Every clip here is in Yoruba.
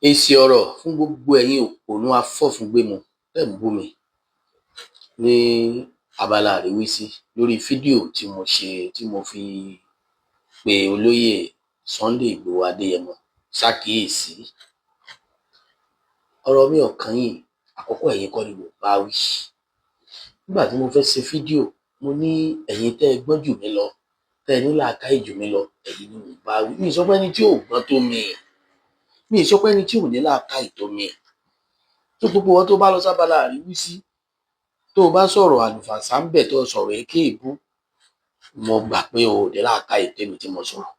Èsì ọ̀rọ̀ fún gbogbo ẹ̀yin òpònú afọ́fúngbẹ́mu tẹ́ ń bú mi ní abala àríwísí lórí fídíò tí mo fi pe olóyè Sunday Igboho Adéyẹmọ ṣàkíyèsí. Ọ̀rọ̀ mi ò kàn yín, àkọ́kọ́ ẹ̀yin kọ́ ni mo bá wí. Nígbà tí mo fẹ́ ṣe fídíò, mo ní ẹ̀yin tẹ́ ẹ gbọ́n jù mí lọ, tẹ́ ẹ ní làákàyè jù mí lọ, ẹ̀yin ni mo bá wí. Mi ì sọ pé ẹni tí ò gbọ́n tó mi, mi ì sọ pé ẹni tí ò ní làákàyè tó mi. Tó gbogbo wọn tó bá lọ sábàlá àríwísí, tó o bá sọ̀rọ̀ àlùfàǹsá ń bẹ̀, tó o sọ̀rọ̀ èké èbú, mo gbà pé o ò ní làákàyè tèmi tí mo sọ̀rọ̀.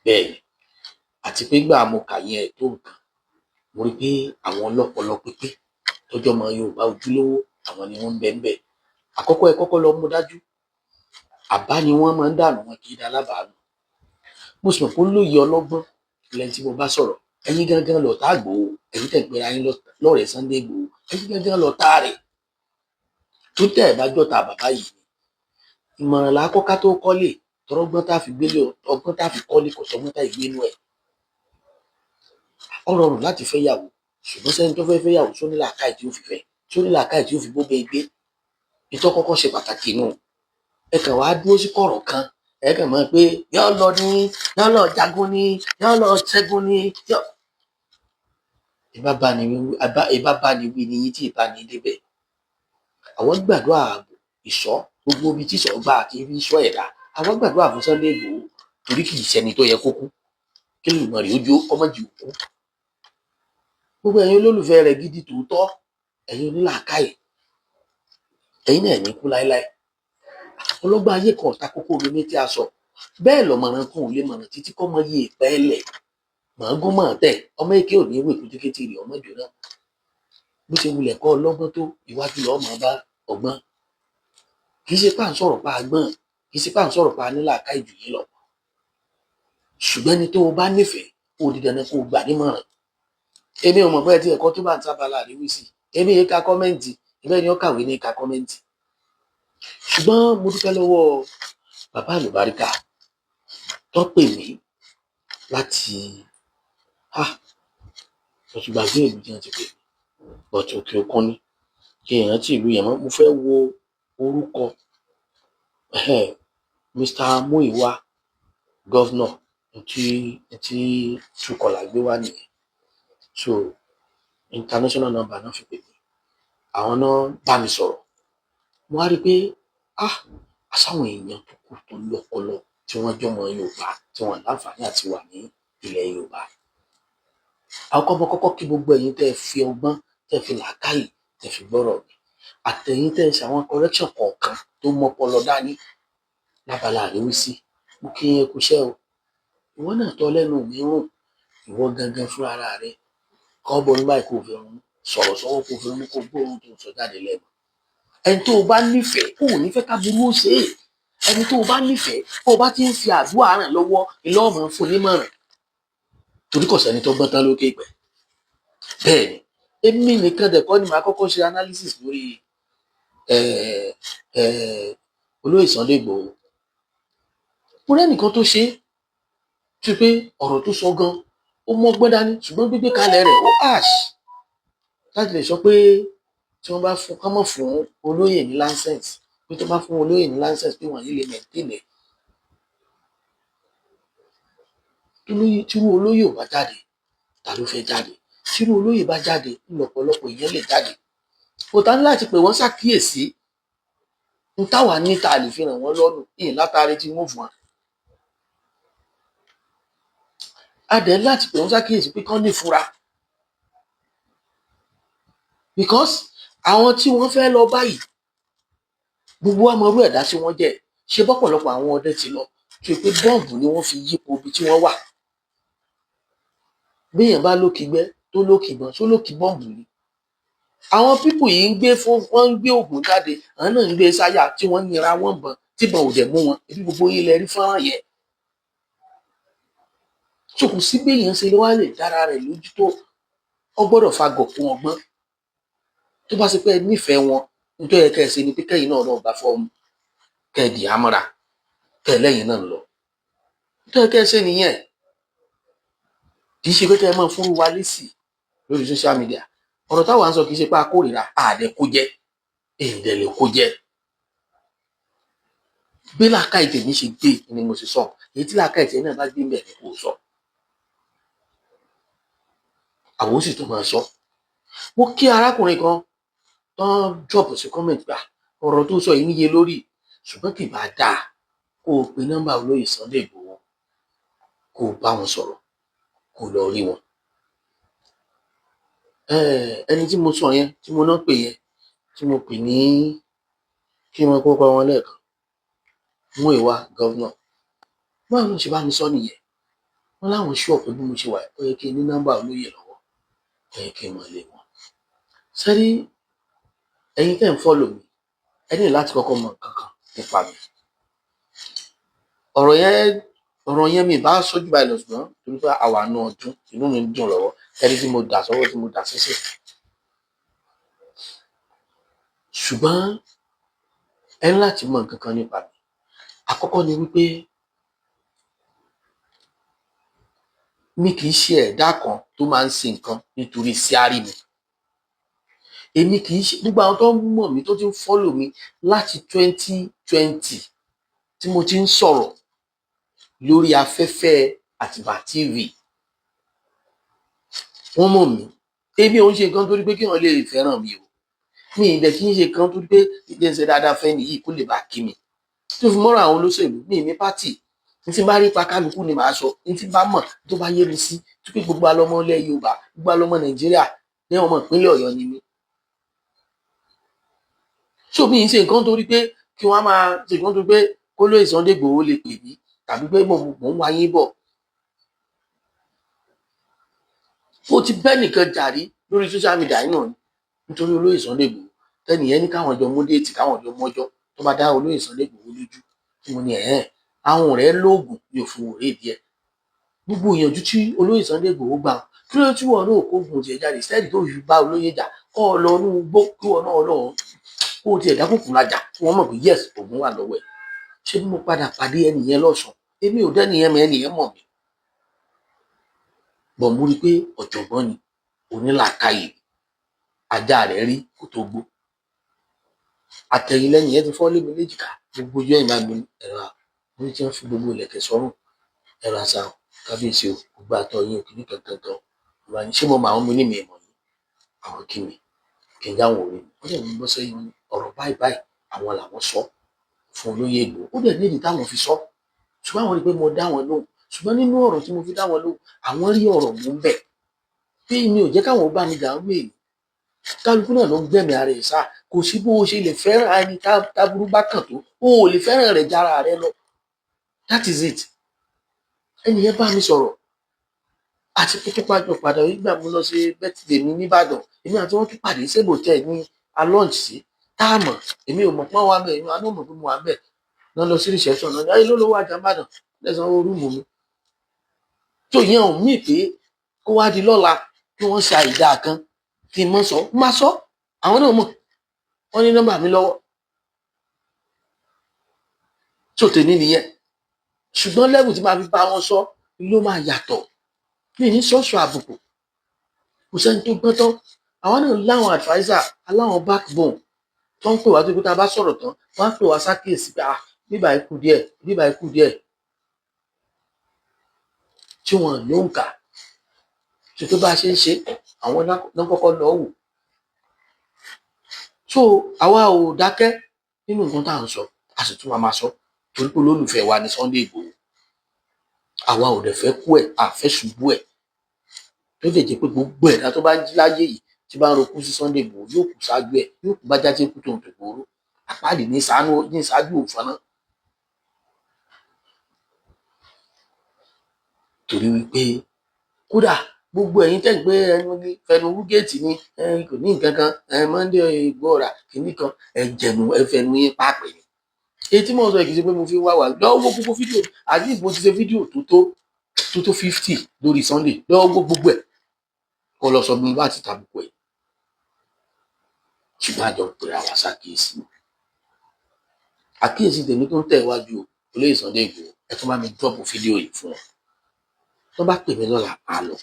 Bẹ́ẹ̀ni, àti pé gbà mo kà yẹn tó nǹkan, mo rí pé àwọn ọlọ́pọlọ pípé tọ́jọ́ ọmọ Yorùbá ojúlówó, àwọn ni wọ́n ń bẹ ńbẹ̀. Àkọ́kọ́ ẹ kọ́kọ́ lọ mú dájú, àbá ni wọ́n máa ń dànù, wọn kì í dalábàánù. Mo sì mọ̀ pé olóye ọlọ́gbọ́n lẹni tí mo bá sọ̀rọ̀. Ẹ̀yin gangan lọ̀tá Ìgbòho, ẹ̀yin tẹ̀ ń pera yín lọ́rẹ̀ẹ́ Sunday Igboho, ẹ̀yin gangan lọ̀tá rẹ̀. Tó tẹ́ ẹ̀ bá jọ́ta bàbá yìí ni, ìmọ̀ràn là á kọ́ ká tó kọ́lé, tọrọgbọ́n tá fi gbélé, ọgbọ́n tá fi kọ́lé kò sọgbọ́n tá ìgbénú ẹ̀. Ó rọrùn láti fẹ́ yàwó, ṣùgbọ́n sẹ́ni tó fẹ́ fẹ́ yàwó só ní làákàyè tí ó fi fẹ́, só ní làákàyè tí ó fi bóbẹ́ gbé. Ìtọ́ kọ́kọ́ ṣe pàtàkì nù. Ẹ kàn wá dúró sí kọ̀rọ̀ kan, ẹ kàn mọ̀ pé yọ́ lọ ní, yọ́ lọ jagun ní, yọ́ lọ ṣẹ́gun ní, yọ́. Ìbá bá ni wí ni yín tí ìbá ní débẹ̀. Àwọn gbàdúrà ààbò, ìṣọ́, gbogbo ibi tí ìṣọ́ gbà àti ibi ìṣọ́ ẹ̀dá. Àwọn gbàdúrà fún Sunday Igboho torí kì í ṣẹni tó yẹ kó kú. Kí lè mọ̀ rí ojú ọmọ jù kú. Gbogbo ẹ̀yin olólùfẹ́ rẹ̀ gidi tòótọ́, ẹ̀yin onílàákàyè, ẹ̀yin náà ní kú láéláé. Ọlọ́gbọ́n ayé kan ọ̀tá kókó omi ní tí a sọ. Bẹ́ẹ̀ lọ̀mọ̀ràn kan ò lè mọ̀ràn títí kọ́ mọ iye ìpẹ́ẹ́lẹ̀. Màágún mọ̀ tẹ̀, ọmọ èké ò ní wè kútíkétí rẹ̀ ọmọ jù náà. Bó ṣe wulẹ̀ kọ́ ọlọ́gbọ́n tó, iwájú lọ́ọ́ mọ̀ bá ọgbọ́n. Kì í ṣe pá ń sọ̀rọ̀ pa agbọ́n, kì í ṣe pá ń sọ̀rọ̀ pa nílàákàyè jù yín lọ. Ṣùgbọ́n ẹni tó o bá nífẹ̀ẹ́, ó di dandan kó o gbà nímọ̀ràn. Èmi ò mọ̀ pé ẹ ti ẹ̀kọ́ tó bá ń sábàlá àríwísí. Èmi yẹn ka kọ́mẹ́ǹtì, ìbẹ́ ni ó kàwé ní ka kọ́mẹ́ǹtì. Ṣùgbọ́n mo dúpẹ́ lọ́wọ́ bàbá àlùbáríkà tó pè mí láti ọ̀túngbàgbé ìlú tí wọ́n ti pè mí, bọ̀tù òkè òkun ni. Kí èèyàn tí ìlú yẹn mọ́, mo fẹ́ wo orúkọ Mr. Muiwa, gọ́vnọ̀, tí Truecaller gbé wá nìyẹn. So international number náà fi pè mí, àwọn náà bá mi sọ̀rọ̀. Mo wá rí i pé àsáwọn èèyàn tó kù tó lọ́pọlọ tí wọ́n jọmọ Yorùbá tí wọ́n láǹfààní àti wà ní ilẹ̀ Yorùbá. Àkọ́kọ́ mo kọ́kọ́ kí gbogbo ẹ̀yin tẹ́ ẹ fi ọgbọ́n, tẹ́ ẹ fi làákàyè, tẹ́ ẹ fi gbọ́rọ̀ mi. Àtẹ̀yin tẹ́ ẹ ṣe àwọn correction kọ̀ọ̀kan tó mọ́pọlọ dání lábala àríwísí. Mo kí yín kú iṣẹ́ o. Ìwọ náà tọ́ lẹ́nu mi rùn, ìwọ gangan fúnra ara rẹ. Kọ́ bọ́ ní báyìí kò fi rún, sọ̀rọ̀ sọ́wọ́ kò fi rún, kò gbóòórùn tó ń sọ jáde lẹ́nu. Ẹni tó o bá nífẹ̀ẹ́, kò ní fẹ́ ká burú ó ṣe é. Ẹni tó o bá nífẹ̀ẹ́, kó o bá ti ń fi àdúrà ràn lọ́wọ́, ilé ọmọ fún nímọ̀ràn. Torí kò sẹ́ni tó gbọ́n tán lókè ìpẹ́. Bẹ́ẹ̀ni, èmi nìkan dẹ̀ kọ́ ni màá kọ́kọ́ ṣe analysis lórí olóyè Sunday Igboho. Mo rẹ́ nìkan tó ṣe é, tí pé ọ̀rọ̀ tó sọ gan, ó mọ́gbọ́n dání, ṣùgbọ́n gbígbé kalẹ̀ rẹ̀ ó ash. Láti lè sọ pé tí wọ́n bá fún, kán mọ̀ fún olóyè ní license, pé tó bá fún olóyè ní license pé wọ́n yìí lè maintain ẹ̀. Tírú olóyè ò bá jáde, ta ló fẹ́ jáde? Tírú olóyè bá jáde, lọ́pọ̀lọpọ̀ èèyàn lè jáde. Kò tá ní láti pè wọ́n ṣàkíyèsí. N táwa ní ta lè fi ràn wọ́n lọ́rùn, ìyìn látàrí tí wọ́n fún wa. A dẹ̀ láti pè wọ́n ṣàkíyèsí pé kán ní ìfura. Because àwọn tí wọ́n fẹ́ lọ báyìí, gbogbo wa mọ irú ẹ̀dá tí wọ́n jẹ́. Ṣé bọ́pọ̀lọpọ̀ àwọn ọdẹ ti lọ, tó pé bọ́ọ̀bù ni wọ́n fi yípo ibi tí wọ́n wà. Béèyàn bá lókì gbẹ́ tó lókì ìbọn, tó lókì bọ́ọ̀bù ni. Àwọn pípù yìí ń gbé fún, wọ́n ń gbé ògùn jáde, àwọn náà ń gbé sáyà tí wọ́n ń yẹra wọ́n bọ̀n, tí ìbọn ò dẹ̀ mú wọn. Ibi gbogbo yín lẹ rí fọ́nrán yẹn. So kò sí béèyàn ṣe wá lè dára rẹ̀ lójú tó, ó gbọ́dọ̀ fagọ̀ fún ọgbọ́n. Tó bá ṣe pé ẹ nífẹ̀ẹ́ wọn, nítorí ẹ kẹ́ ẹ ṣe ni pé kẹ́yìn náà bá fọ́ọ̀mù, kẹ́ ẹ dì á mọ́ra, kẹ́ ẹ lẹ́yìn náà lọ. Nítorí ẹ kẹ́ ẹ ṣe nìyẹn. kì í ṣe pé kẹ́ ẹ máa fún wa lésì lórí social media. Ọ̀rọ̀ táwa ń sọ kì í ṣe pé a kórìíra àdẹ kó jẹ́ èdè lè kó jẹ́. Bí làákàyè tèmi ṣe gbé ni mo ṣe sọ, èyí tí làákàyè tèmi náà bá gbé ń bẹ̀ ni kò sọ. Àwọn ó sì tún máa sọ. Mo kí arákùnrin kan tán drop sí comment gbà ọ̀rọ̀ tó sọ yìí níye lórí, ṣùgbọ́n kì bá dáa kó o pe nọ́mbà olóyè Sunday Igboho kó o bá wọn sọ̀rọ̀ kó o lọ rí wọn. Ẹni tí mo sọ yẹn tí mo náà pè yẹn tí mo pè ní kí wọn kó kọ wọn lẹ́ẹ̀kan Múyìwá gọ́vnọ̀, báwo ló ṣe bá mi sọ nìyẹn. Wọ́n láwọn ṣú ọ̀pẹ bí mo ṣe wà ó yẹ kí n ní nọ́mbà olóyè lọ́wọ́, ó yẹ kí n mọ̀ lé wọn. Sẹ́rí ẹ̀yin tẹ́ ń fọ́lò mi ẹ ní láti kọ́kọ́ mọ nǹkan kan nípa mi. Ọ̀rọ̀ yẹn mi bá sọ́jú báyìí lọ ṣùgbọ́n torí pé àwa náà ọdún inú mi ń dùn lọ́wọ́ ẹni tí mo dà sọ́wọ́ tí mo dà sẹ́sẹ̀. Ṣùgbọ́n ẹ ní láti mọ nǹkan kan nípa mi. Àkọ́kọ́ ni wípé mi kì í ṣe ẹ̀dá kan tó máa ń ṣe nǹkan nítorí síárì mi. Èmi kì í ṣe gbogbo àwọn tó ń mọ̀ mí tó ti ń fọ́lò mi láti 2020 tí mo ti ń sọ̀rọ̀ lórí afẹ́fẹ́ Àtìbà TV. Wọ́n mọ̀ mí. Èmi ò ń ṣe nǹkan torí pé kí wọ́n lè fẹ́ràn mi o. Mi ì dẹ̀ kí n ṣe nǹkan torí pé ìdẹ́ ṣe dáadáa fẹ́ nìyí kó lè bá kí mi. Tó fi mọ́ra àwọn olóṣèlú mi ní pátì. Ní tí bá rí pa kálukú ni màá sọ. Ní tí bá mọ̀ tó bá yé mi sí. Tó pé gbogbo alọ́mọ ilẹ̀ Yorùbá, gbogbo alọ́mọ Nàìjíríà ní ọmọ ìpínlẹ̀ Ọ̀yọ́ ni mí. So mi ì ṣe nǹkan torí pé kí wọ́n máa ṣe nǹkan torí pé kó lóye Sunday Igboho lè pè mí tàbí pé mò ń wáyé bọ̀. Mo ti bẹ́ nìkan jàrí lórí social media yìí náà nítorí olóyè Sunday Igboho. Tẹ́nìyẹn ní káwọn jọ mú déètì káwọn jọ mọ́jọ́ tó bá dá olóyè Sunday Igboho lójú. Tí mo ní àwọn rẹ̀ lóògùn ní òfin òré díẹ̀. Gbogbo ìyànjú tí olóyè Sunday Igboho gbà kí ló tí wọn náà kó gun tiẹ̀ jáde sẹ́ẹ̀dì tó fi bá olóyè jà kọ́ ọ lọ inú igbó kí wọn náà lọ kó tiẹ̀ dákùnkùn lajà kí wọ́n mọ̀ pé yes ògùn wà lọ́wọ́ ẹ̀. Ṣé bí mo padà pàdé ẹnìyẹn lọ́sàn-án èmi ò dẹ́nìyẹn mọ̀ ẹnìyẹn mọ̀ mí. Bọ̀ mo rí i pé ọ̀jọ̀gbọ́n ni onílàákàyè ajá rẹ̀ rí kó tó gbó. Àtẹ̀yìn lẹ́yìn yẹn ti fọ́ lé mi léjìká gbogbo ojú ẹ̀yìn máa gbé ẹ̀rọ àwọn tí wọ́n fi gbogbo ilẹ̀kẹ̀ sọ́rùn ẹ̀rọ àṣà kábíyèsí o gbogbo àtọ̀ yín òkè ní kankan ìwà ní ṣé mo máa ń mú ní mi ìmọ̀ yìí àwọn kí mi kí n dáhùn orí mi wọ́n dẹ̀ mú bọ́ sẹ́yìn ọ̀rọ̀ báyìí àwọn làwọn sọ fún olóyè Ìgbòho ó dẹ̀ nídìí táwọn fi sọ ṣùgbọ́n àwọn rí i pé mo dá wọn lóhùn ṣùgbọ́n nínú ọ̀rọ̀ tí mo fi dá wọn lóhùn àwọn rí ọ̀rọ̀ mú bẹ̀ pé mi ò jẹ́ káwọn bá mi dà ń wéè kálukú náà ló ń gbẹ̀mí ara ẹ̀ sá kò sí bó o ṣe lè fẹ́ràn ẹni táburú bá kàn tó o ò lè fẹ́ràn rẹ̀ jára rẹ lọ that is it. Ẹni yẹn bá mi sọ̀rọ̀ àti kókó padà nígbà mo lọ sí birthday mi nìbàdàn èmi àti wọn tún pàdé sébò tẹ ní alọ́ǹtì sí táàmù èmi ò mọ̀ pọ́n wa bẹ̀ èmi àná mọ̀ pé mo wà bẹ̀ náà lọ sí reception náà ayé ló lówó ajá nìbàdàn lẹ́sàn án orú mú mi. tó yẹn ò mí pé kó wá di lọ́la kí wọ́n ṣe àìdáa kan kí n mọ̀ sọ má sọ àwọn náà mọ̀ wọ́n ní nọ́mbà mi lọ́wọ́ tó tèmi nìyẹn ṣùgbọ́n lẹ́bù tí máa fi bá wọn sọ ló máa yàtọ̀ mi ní sọ́ọ̀sù àbùkù kò sẹ́ni tó gbọ́n tán àwọn náà láwọn adviser aláwọn backbone tó ń pè wá tó kí tá a bá sọ̀rọ̀ tán wọ́n á pè wá sákèésí pé bíbá ikú díẹ̀ tí wọ́n ló ń kà ṣe tó bá ṣe ń ṣe àwọn náà kọ́kọ́ lọ wò so àwa ò dákẹ́ nínú nǹkan tá à ń sọ a sì tún máa sọ torí pé olólùfẹ́ wa ní Sunday Igboho àwa ò dẹ̀ fẹ́ kú ẹ̀ àfẹ́ ṣubú ẹ̀ tó lè jẹ́ pé gbogbo ẹ̀dá tó bá jí láyé yìí tí bá ń ro kú sí Sunday Igboho yóò kú ṣáájú ẹ̀ yóò kú bá jáde kú tó ń tó gbòòrò àpáàdé ní ṣáájú òfin náà torí wípé kódà gbogbo ẹ̀yin tẹ́ ń gbé ẹnu ní fẹnu wúgẹ́ẹ̀tì ní kò ní nǹkan kan Monday Igboho kìíní kan ẹ̀jẹ̀nu ẹ̀fẹ̀nu yín pàápẹ̀ ni èyí tí mo sọ kì í ṣe pé mo fi wá wà lọ́wọ́ gbogbo fídíò àti ìbò ti ṣe fídíò tó 50 lórí Sunday lọ́wọ́ gbogbo ẹ̀ kọ́ lọ sọ bí wọ́n bá ti tàbùkù ẹ̀ ṣùgbọ́n àjọ pé àwa ṣàkíyèsí àkíyèsí tèmi tó ń tẹ̀ wájú olóyè Sunday Igboho ẹ tún bá mi dọ́ọ̀bù fídíò yìí fún wọn tó bá pè mí lọ́la á lọ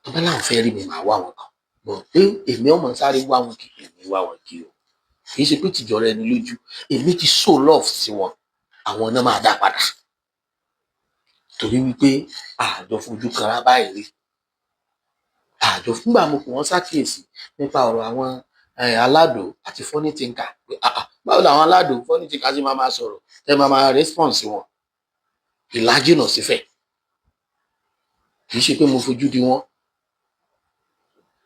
tó bá láwọn fẹ́ rí mi máa wá wọn kan bọ̀ pé èmi ọmọ sáré wá wọn kì í wá wọn kí o kì í ṣe pé tìjọra ẹni lójú èmi ti show love sí wọn àwọn náà máa dá padà torí wípé àjọ fojú kanra báyìí rí àjọ fúngbà mo kò wọ́n ṣàkíyèsí nípa ọ̀rọ̀ àwọn aládò àti funny thinker pé báwo làwọn aládò funny thinker sì máa sọ̀rọ̀ tẹ́ máa response wọn ìlàjìnà sífẹ̀ kì í ṣe pé mo fojú di wọn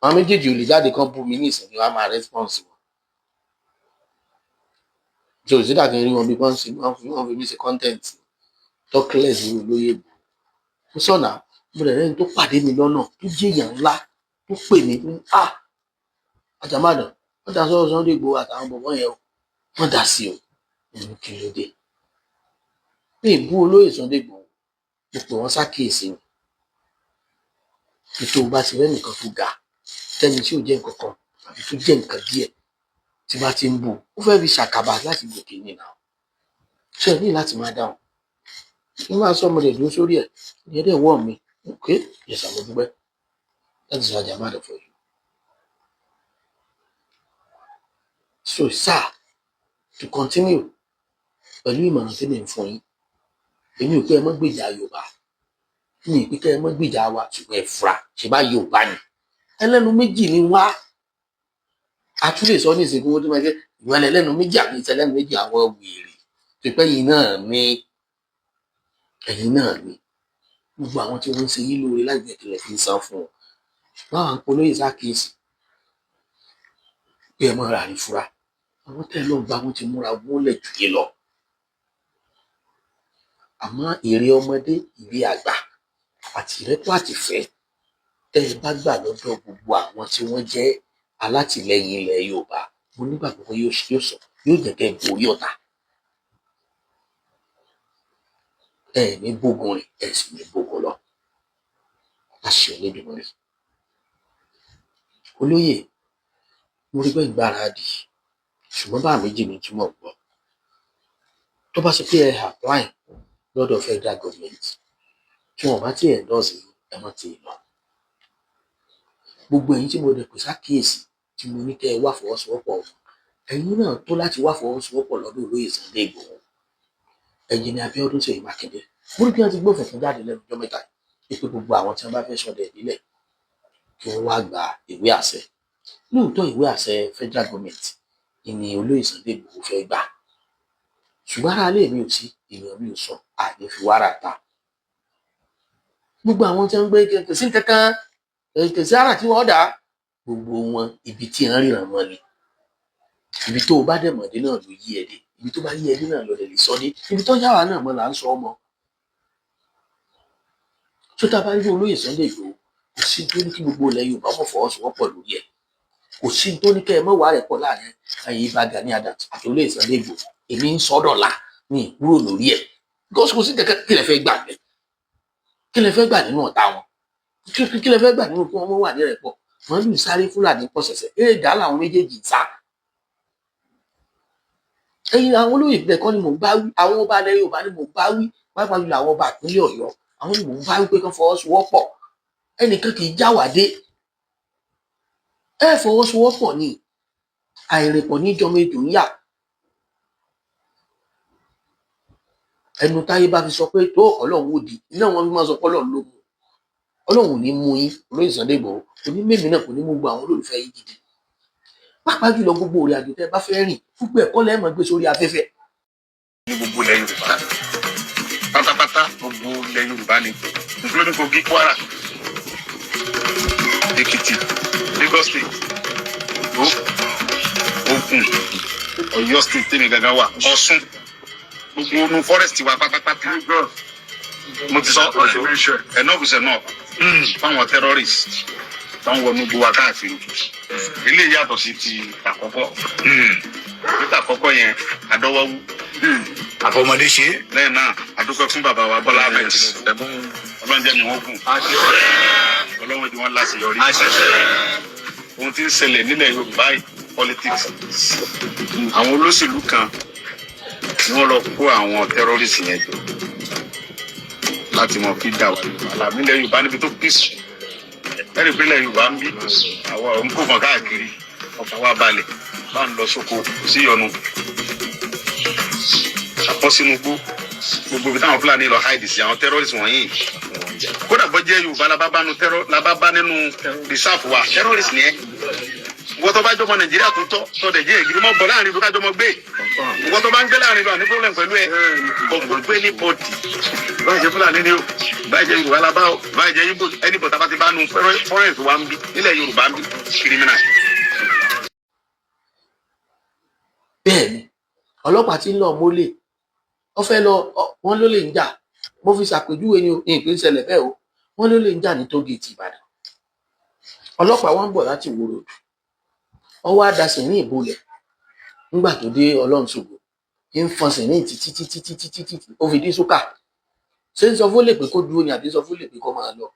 àwọn méjèèjì ò lè jáde kan bú mi ní ìsìn kí wọ́n máa response wọn tí ò sí dàgbé rí wọn bí wọ́n fi mí ṣe content talkless ní olóyè bò ó sọ̀nà mo rẹ̀ rẹ́ni tó pàdé mi lọ́nà tó jẹ́ èèyàn ńlá tó pè mí ní Àjàmàdàn wọ́n dá sọ́rọ̀ Sunday Igboho àtàwọn bọ̀bọ́ yẹn wọ́n dá sí o nínú kí ló dé ní ìbú olóyè Sunday Igboho mo pè wọ́n ṣàkíyèsí mi ètò bá ti rẹ́ nìkan tó ga tẹ́ni tí ò jẹ́ nǹkan kan àbí tó jẹ́ nǹkan díẹ̀ tí bá ti ń bù ó fẹ́ fi ṣàkàbà láti gòkè nínú àwọn ṣe ní láti máa dáhùn ní máa sọ ọmọdé dúró sórí ẹ̀ ìyẹn dẹ̀ wọ̀ mí okay yes àmọ́ dúpẹ́ that is Àjàmàdàn for you. So sir to continue pẹ̀lú ìmọ̀ràn tí mi ń fún yín èmi ò pé ẹ mọ́ gbèjà Yorùbá mi ì pé kẹ́ ẹ mọ́ gbèjà wa ṣùgbọ́n ẹ fura ṣe bá Yorùbá ni ẹlẹ́nu méjì ni wá a tún lè sọ ní ìsìnkú owó tó máa jẹ́ ìwọ̀n ẹlẹ́nu méjì àbí ìtẹ́lẹ́nu méjì àwọn wèrè tó pẹ́ yìí náà ní ẹ̀yìn náà ni gbogbo àwọn tí wọ́n ń ṣe yí lóore láì gbẹ̀kẹ̀lẹ̀ fi ń san fún wọn báwọn polóyè ṣàkíyèsí pé ẹ mọ́ ra rí fura àwọn tẹ́ lọ gba wọn ti múra wọlé jù yé lọ àmọ́ èrè ọmọdé ìrè àgbà àti ìrẹ́pọ̀ àtìfẹ́ tẹ́ ẹ bá gbà lọ́dọ̀ gbogbo àwọn tí wọ́n jẹ́ alátìlẹ́yìn ilẹ̀ Yorùbá mo nígbàgbọ́ pé yóò jẹ́ kẹ́ ẹ borí ọ̀tá ẹ ní bógun rìn ẹ sì ní bógun lọ láṣẹ Olódùmarè olóyè mo rí bẹ́ẹ̀ gbáradì ṣùgbọ́n bá méjì ní túmọ̀ gbọ́ tó bá ṣe pé ẹ apply lọ́dọ̀ federal government tí wọ́n bá ti endorse ẹ mọ́ ti lọ gbogbo ẹ̀yin tí mo dẹ̀ pè sákìyèsí tí mo ní kẹ́ ẹ wá fọwọ́sowọ́pọ̀ ẹ̀yin náà tó láti wá fọwọ́sowọ́pọ̀ lọ́dọ̀ olóyè Sunday Igboho ẹ̀yin ni Abíọ́dún Ṣèyí Mákindé mo ní kí wọ́n ti gbọ́ fẹ̀fẹ̀ jáde lẹ́nu ọjọ́ mẹ́ta pé gbogbo àwọn tí wọ́n bá fẹ́ ṣọdẹ ìbílẹ̀ kí wọ́n wá gba ìwé àṣẹ lóòótọ́ ìwé àṣẹ federal government ìní olóyè Sunday Igboho fẹ́ gbà ṣùgbọ́n ara lè mi ò sí èèyàn mi ò sọ àní fi wàrà ta gbogbo àwọn tí wọ́n gbé kẹsí kankan kẹsí ara tí wọ́n dà gbogbo wọn ibi tí wọ́n ríran wọn ni ibi tó o bá dẹ̀ mọ̀dé náà ló yí ẹ dé ibi tó bá yí ẹ dé náà ló lè sọ dé ibi tó yára náà mọ́ là ń sọ ọmọ tó tá a bá rí olóyè Sunday Igboho kò sí tó ní kí gbogbo ilẹ̀ Yorùbá mọ̀ fọwọ́sowọ́pọ̀ lórí ẹ̀ kò sí tó ní kẹ́ ẹ mọ́wàá rẹ̀ pọ̀ láàrin Ìbà Gani Adams àti olóyè Sunday Igboho èmi ń sọ́dọ̀la ní ìkúrò lórí ẹ̀ gọ́sì kò sí kẹ̀kẹ́ kí lẹ fẹ́ gbà bẹ́ẹ̀ kí lẹ fẹ́ gbà nínú ọ̀tá wọn kí lẹ fẹ́ gbà nínú kí wọ́n mọ́ wà ní rẹ̀ pọ̀ wọ́n lù sáré Fúlàní pọ̀ ṣẹ̀ṣẹ̀ eré ìdá làwọn méjèèjì sá ẹ̀yin àwọn olóyè ìbílẹ̀ kọ́ ni mò ń bá wí àwọn ọba alẹ́ Yorùbá ni mò ń bá wí pàápàá jùlọ àwọn ọba ìpínlẹ̀ Ọ̀yọ́ àwọn ni mò ń bá wí pé kán fọwọ́sowọ́pọ̀ ẹnìkan kì í jáwàdé ẹ fọwọ́sowọ́pọ̀ ni àìrèpọ̀ ní ìjọba ètò ń yà ẹnu táyé bá fi sọ pé tó Ọlọ́run ó di iná wọn fi máa sọ pé Ọlọ́run ló mú Ọlọ́run ò ní mú yín olóyè Sunday Igboho kò ní mèmí náà kò ní mú gbogbo àwọn olólùfẹ́ yín gidi pàápàá jùlọ gbogbo orí àjò tẹ́ bá fẹ́ rìn púpọ̀ ẹ̀kọ́ lẹ́ẹ̀mọ́ gbé sórí afẹ́fẹ́. ní gbogbo ilẹ̀ Yorùbá pátápátá gbogbo ilẹ̀ Yorùbá ni including Kogi, Kwara, Èkìtì, Lagos State, Ògùn, Ọ̀yọ́ State tèmi gangan wà Ọ̀ṣun gbogbo inú forest wa pátápátá mo ti sọ enough is enough fáwọn terrorists táwọn wọnú gbogbo wa káàkiri ilé yàtọ̀ sí ti àkọ́kọ́ níta àkọ́kọ́ yẹn adọ́wọ́wú àfọmọdé ṣe lẹ́yìn náà adúpẹ́ fún bàbá wa Bọ́lá Ahmed Tinubu Ọlọ́run jẹ́ mi wọ́n gùn Ọlọ́run di wọ́n láṣeyọrí ohun tí ń ṣẹlẹ̀ nílẹ̀ Yorùbá politics àwọn olóṣèlú kan ni wọ́n lọ kó àwọn terrorists yẹn jọ láti mọ kí dà wà nílẹ̀ Yorùbá níbi tó peace ẹ̀rí pínlẹ̀ Yorùbá ń bí àwọn ọ̀hún kò mọ̀ káàkiri ọkàn wa balẹ̀ bá ń lọ sóko sí ìyọnu àpọ̀ sínú gbogbo ibi táwọn Fúlàní lọ háìdì sí àwọn terrorist wọ̀nyí kódà bọ́ jẹ́ Yorùbá labá nínú rìsáàfù wa terrorist ni ẹ́ wọ́n tó bá jọmọ Nàìjíríà tó tọ́ tọ́dẹ̀ jẹ́ ègiri mọ́ bọ̀ láàrin ìlú kájọmọ gbé wọ́n tó bá ń gbé láàrin ìlú àní problem pẹ̀lú ẹ̀ gbogbo gbé ní bọ́ọ̀dì báyìí jẹ́ Fúlàní ni o báyìí jẹ́ Yorùbá labá o báyìí jẹ́ Ìgbò ẹni bọ̀tà bá ti bá nu forest wa ń bí nílẹ̀ Yorùbá ń bí criminal. bẹ́ẹ̀ni ọlọ́pàá tí ń lọ mólè wọ́n fẹ́ lọ wọ́n ló lè ń jà mo fi ṣàpèjúwe ni nǹkan ìṣẹ̀lẹ̀ bẹ́ẹ̀ o wọ́n ló lè ń jà ní tógèètì Ìbàdàn ọlọ́pàá wọn ń bọ̀ láti Ìwó Road ọwọ́ àdásìn ní ìbolẹ̀ nígbà tó dé Ọlọ́run ṣògo ń fọnsìn ní títí ó fi dé sókà ṣé ń sọ fún lè pé kó dúró ni àbí sọ fún lè pé kó máa lọ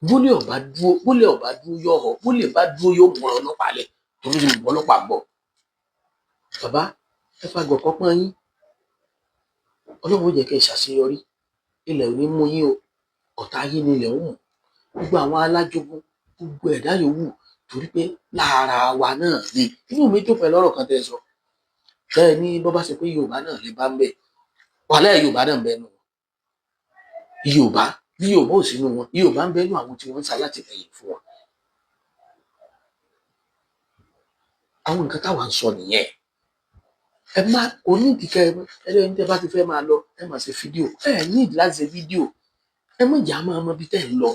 bólè ọba dúró yọ ọ bólè bá dúró yóò mú ọlọ́pàá lẹ̀ torí ìmọ̀ ọlọ́pàá gbọ́ bàbá ẹ fàgọ̀ kọ́pọ́n yín Ọlọ́run jẹ́ kẹ́ ẹ ṣàṣeyọrí ilẹ̀ ò ní mú yín o ọ̀tá yín ni ilẹ̀ ó mú gbogbo àwọn alájogún gbogbo ẹ̀dá yòówù torí pé lára wa náà ni inú mi tó pẹ̀lú ọ̀rọ̀ kan tẹ́ ẹ sọ bẹ́ẹ̀ ni bọ́ bá ṣe pé Yorùbá náà lè bá ń bẹ̀ wàhálà Yorùbá náà ń bẹ nù Yorùbá bí Yorùbá ò sínú wọn Yorùbá ń bẹ nù àwọn tí wọ́n ń sa láti fẹ̀yìn fún wọn àwọn nǹkan táwa ń sọ nìyẹn ẹ má onídìíkẹ ẹlẹ́yìn tẹ́ bá ti fẹ́ máa lọ ẹ máa ṣe fídíò ẹ nídìí láti ṣe fídíò ẹ mọ̀ ìjà máa mọ ibi tẹ́ ń lọ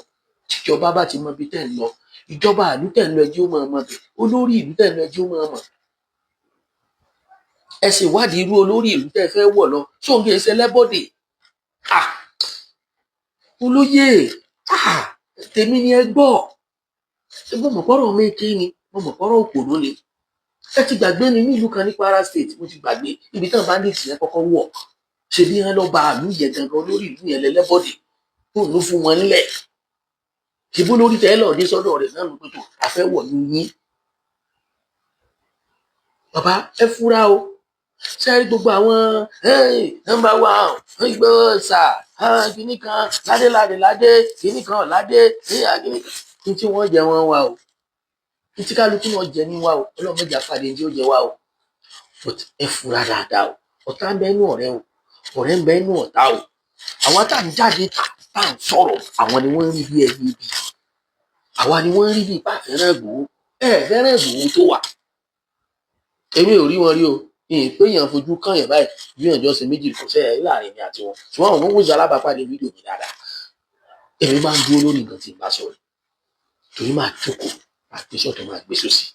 tíjọba bá ti mọ ibi tẹ́ ń lọ ìjọba ìlú tẹ́ ń lọ ẹjẹ́ ó máa mọ bẹ̀ olórí ìlú tẹ́ ń lọ ẹjẹ́ ó máa mọ̀ ẹ sì wádìí irú olórí ìlú tẹ́ fẹ́ wọ̀ lọ sóńgé ẹsẹ̀ lẹ́bọ̀dẹ̀ olóyè tèmi ni ẹ gbọ́ mo mọ̀ pọ́rọ̀ méje ni mo mọ̀ pọ́rọ̀ òpònú ni ẹ ti gbàgbé ni ní ìlú kan ní Kwara State mo ti gbàgbé ibi tán bandits yẹn kọ́kọ́ wọ̀ ṣe bí wọn lọ bá àlú yẹn gangan olórí ìlú yẹn lẹ́lẹ́bọ̀dẹ̀ tó ń lò fún wọn nílẹ̀ ṣèbó lórí tẹ́ lọ́ọ́ dé sọ́dọ̀ rẹ̀ náà ló pẹ̀tọ̀ àfẹ́wọ̀ ní yín bàbá ẹ fura o sẹ́rí gbogbo àwọn nọ́mbà wa gbọ́ sà kìíní kan ládé kìíní kan ládé kìíní kan tí wọ́n jẹ wọn wá o tí kálukú náà jẹ ní wá o Ọlọ́run mẹ́jà pàdé tí ó jẹ wá o but ẹ fura dáadáa o ọ̀tá ń bẹ nínú ọ̀rẹ́ o ọ̀rẹ́ ń bẹ nínú ọ̀tá o àwọn tá à ń jáde tá à ń sọ̀rọ̀ àwọn ni wọ́n ń rí bí ẹbí ibi àwa ni wọ́n ń rí bí ipá fẹ́ràn Ìgbòho fẹ́ràn Ìgbòho tó wà èmi ò rí wọn rí o ìyìn pé èèyàn fojú kàn yẹn báyìí bí èèyàn jọ ṣe méjì kò sẹ́yìn láàrin mi àti wọn ṣùgbọ́n àwọn ọmọ alábàápàdé fídíò mi dáadáa èmi máa ń dúró lórí nǹkan tí n bá sọ̀rọ̀ torí máa jókòó máa gbé sọ́tọ̀ máa gbé sósì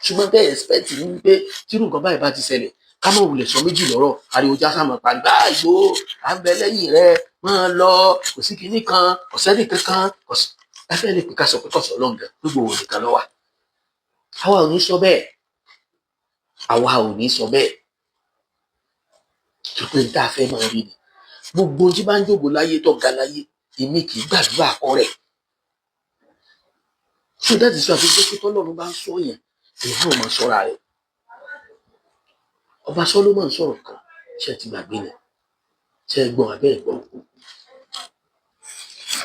ṣùgbọ́n bẹ́ẹ̀ expect ní pé tírú nǹkan báyìí bá ti ṣẹlẹ̀ ká mọ̀ wulẹ̀ sọ méjì lọ́rọ̀ ariwo já sáà pa gbá Ìgbòho à ń bẹ lẹ́yìn rẹ máa lọ kò sí kinní kan ọ̀sẹ́nì kankan ẹ fẹ́ lè pè ká sọ pé kọ̀sọ̀ lọ́ǹgàn gbogbo òun nìkan lọ́wà àwa ò ní sọ bẹ́ẹ̀ tó pé n tá a fẹ́ máa rí ni gbogbo tí bá ń jòkó láyé tó ga láyé èmi kì í gbàdúrà kọ rẹ̀ so that is why pé tọ́lọ́run bá ń sọ yẹn èyí náà máa sọ́ra rẹ̀ ọba Solomon sọ̀rọ̀ kan ṣe ti gbàgbé ni ṣe gbọ́n abẹ́ ẹ̀gbọ́n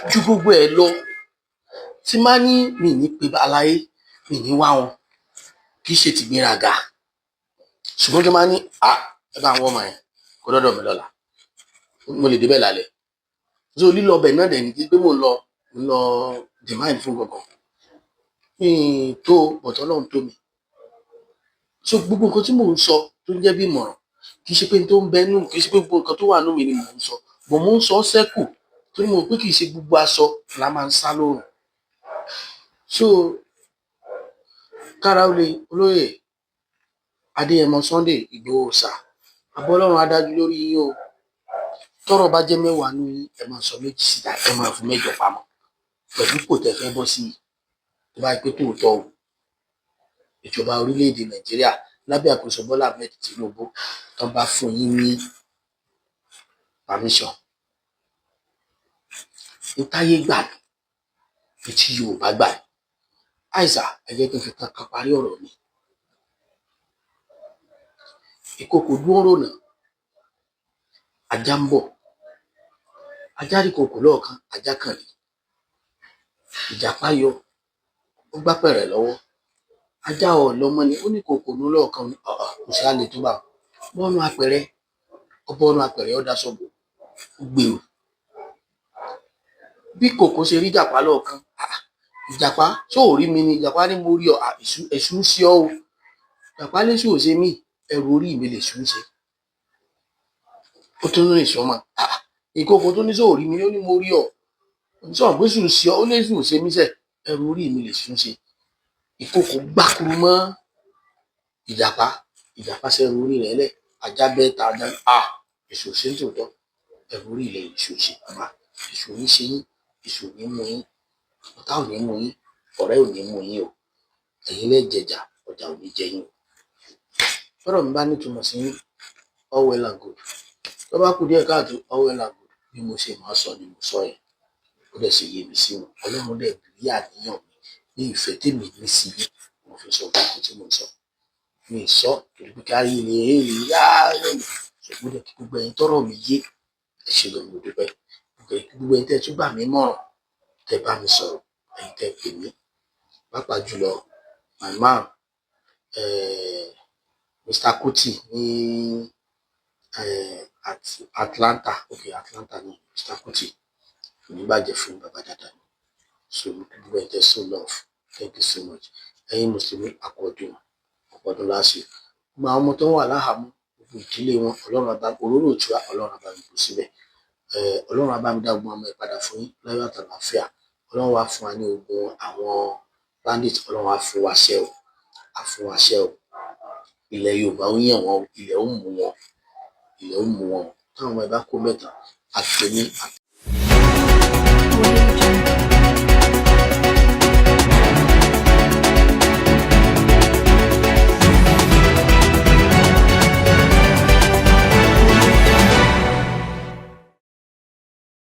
ju gbogbo ẹ̀ lọ tí má ní mi ní pé aláyé mi ní wá wọn kì í ṣe ti gbéraga ṣùgbọ́n tó máa ní ẹ bá àwọn ọmọ yẹn kó dọ́dọ̀ mi lọ́la mo lè débẹ̀ lálẹ́ so lílọ ọbẹ̀ náà dẹ̀ ní pé mo lọ demand fún gbọ̀ngàn tó bọ̀tọ̀ náà tó mi so gbogbo nǹkan tí mò ń sọ tó ń jẹ́ bí ìmọ̀ràn kì í ṣe pé tó ń bẹnu kì í ṣe pé gbogbo nǹkan tó wà nínú mi ni mò ń sọ bọ̀ mò ń sọ sẹ́kù torí mo pé kì í ṣe gbogbo aṣọ la máa ń sá lóòrùn so kára olóyè Adéyẹmọ Sunday Ìgbòho sà abọ́lọ́run adájú lórí yín o tọ́rọ̀ bá jẹ́ mẹ́wàá ní ẹ máa sọ méjì síta ẹ máa fún mẹ́jọ pamọ́ pẹ̀lú kò tẹ́ fẹ́ bọ́ sí tó bá pé tòótọ́ o ìjọba orílẹ̀-èdè Nàìjíríà lábẹ́ àkóso Bọ́lá Ahmed Tinubu tó bá fún yín ní permission ìtayé gbà ní tí Yorùbá gbà àìsà ẹ jẹ́ kí n fi kankan parí ọ̀rọ̀ mi ìkòkò dúró náà ajá ń bọ̀ ajá rí kòkò lọ́ọ̀kan ajá kan rí ìjàpá yọ ó gbá pẹ̀rẹ̀ lọ́wọ́ ajá ọlọmọ ni ó ní kòkòrò lọ́ọ̀kan ní kò sí àlè tó bá bọ́ọ̀nù apẹ̀rẹ̀ ọbọ̀ọ̀nù apẹ̀rẹ̀ ó daṣọ bò ó gbé o bí kòkó ṣe rí ìjàpá lọ́ọ̀kan ìjàpá ṣó ò rí mi ni ìjàpá ní mo rí ọ èṣù ń ṣe ọ o ìjàpá léṣù ò ṣe mí ẹrù orí mi lèṣù ń ṣe ó tún rìn sọmọ ìkòkò tó ní ṣó ò rí mi ó ní mo rí ọ sọ pé ṣù ń ṣe ọ ó léṣù ò ṣe mí sẹ ẹrù orí mi lèṣù ń ṣe ìkòkò gbàkúrú mọ́ ìjàpá ṣẹrù orí rẹ̀ lẹ̀ ajá bẹ́ẹ̀ ta ajá èṣù ṣe ń tòótọ́ ẹrù orí ilẹ̀ èṣù ṣe bàbá èṣù ní ṣe yín èṣù ní mú yín ọ̀tá ò ní mú yín ọ̀rẹ́ ò ní mú yín o ẹ̀yin lẹ́jẹ̀jà ọjà ò ní jẹ yín o fọ́rọ̀ mi bá nítumọ̀ sí all well and good tó bá kù díẹ̀ káàtó all well and good bí mo ṣe máa sọ ni mo sọ yẹn ó dẹ̀ ṣe yé mi sí wọn ọlọ́run dẹ̀ bí àníyàn mi ní ìfẹ́ tèmi ní sí yín mo fi sọ gbogbo tí mo sọ mi sọ torí pé kárí ilé èrè yá ṣùgbọ́n dẹ̀ kí gbogbo ẹ̀yin tọ́rọ̀ mi yé ẹ ṣe lọ́mọ dúpẹ́ gbogbo ẹ̀yin tẹ́ tún gbà mí mọ̀ràn tẹ́ bá mi sọ̀rọ̀ ẹ̀yin tẹ́ pè mí pàápàá jùlọ my man Mr. Kuti ní Atlanta Atlanta ní Mr. Kuti oníbàjẹ́ fún bàbá dáadáa ni so gbogbo ẹ̀yin tẹ́ so love thank you so much ẹ̀yin mùsùlùmí àkọ́dún láṣẹ gbogbo àwọn ọmọ tó wà láhàámọ́ gbogbo ìdílé wọn ọlọ́run àbá òróró òtúwà ọlọ́run àbá mi kò síbẹ̀ ọlọ́run àbá mi dá gbogbo ọmọ ẹ̀ padà fún yín láyọ̀ àtàlàáfíà ọlọ́run wá fún wa ní ogun àwọn bandit ọlọ́run wá fún wa ṣẹ́ o ilẹ̀ Yorùbá ó yàn wọ́n ilẹ̀ ó mú wọn táwọn ọmọ ẹ̀ bá kó mẹ́ta àtẹ̀mí